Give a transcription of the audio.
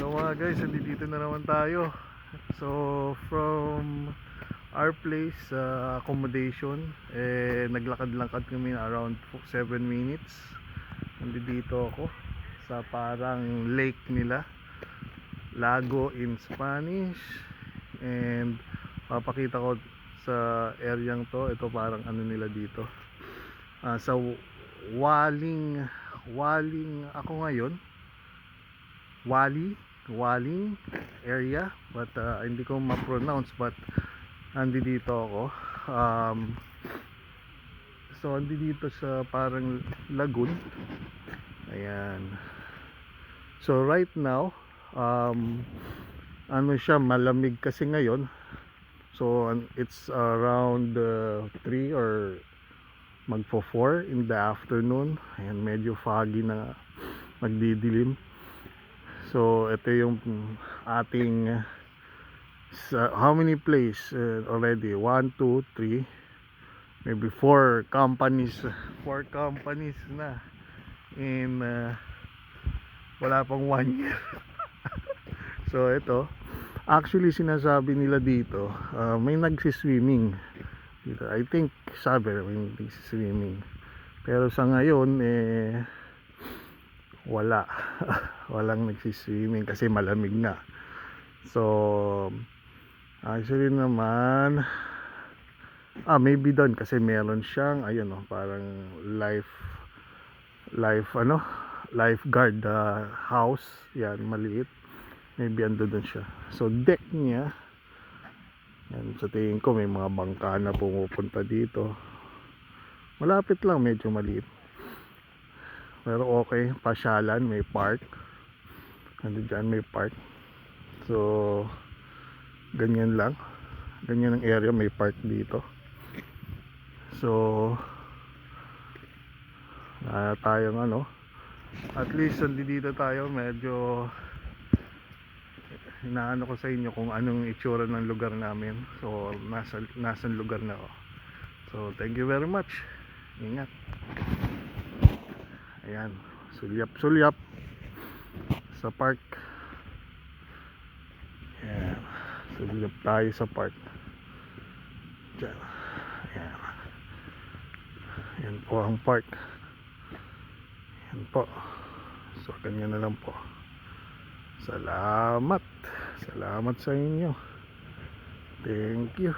So mga guys, dito na naman tayo. So from our place sa accommodation, naglakad-lakad kami around 7 minutes. Nandito ako sa parang lake nila, Lago in Spanish. And papakita ko sa areang to. Ito parang ano nila dito, sa Waling ako ngayon, Waling area, but hindi ko ma-pronounce, but dito ako. So dito sa parang lagoon. Ayan. So right now, ano siya, malamig kasi ngayon. So it's around 3 or magpo 4 in the afternoon. Ayan, medyo foggy na, magdidilim. So ito yung ating how many place already, 1, 2, 3, maybe 4 companies na in wala pang 1 year. So ito, actually sinasabi nila dito, may nagsiswimming dito. I think sabi may nagsiswimming, pero sa ngayon wala. Walang nagsiswimming kasi malamig na. So actually naman, maybe doon kasi meron siyang ayun, parang lifeguard house. Yan, maliit. Maybe ando doon siya. So deck niya yan, sa tingin ko may mga bangka na pumupunta dito. Malapit lang, medyo maliit, pero okay, pasyalan, may park. Dyan may park. So ganyan lang, ganyan ang area, may park dito. So tayong at least dito tayo, medyo inaano ko sa inyo kung anong itsura ng lugar namin. So nasa lugar na ako. So thank you very much. Ingat. Ayan, sulyap sa park. Ayan, sulyap tayo sa park dyan. Ayan, ayan po ang park. Ayan po. So ganyan na lang po. Salamat sa inyo. Thank you.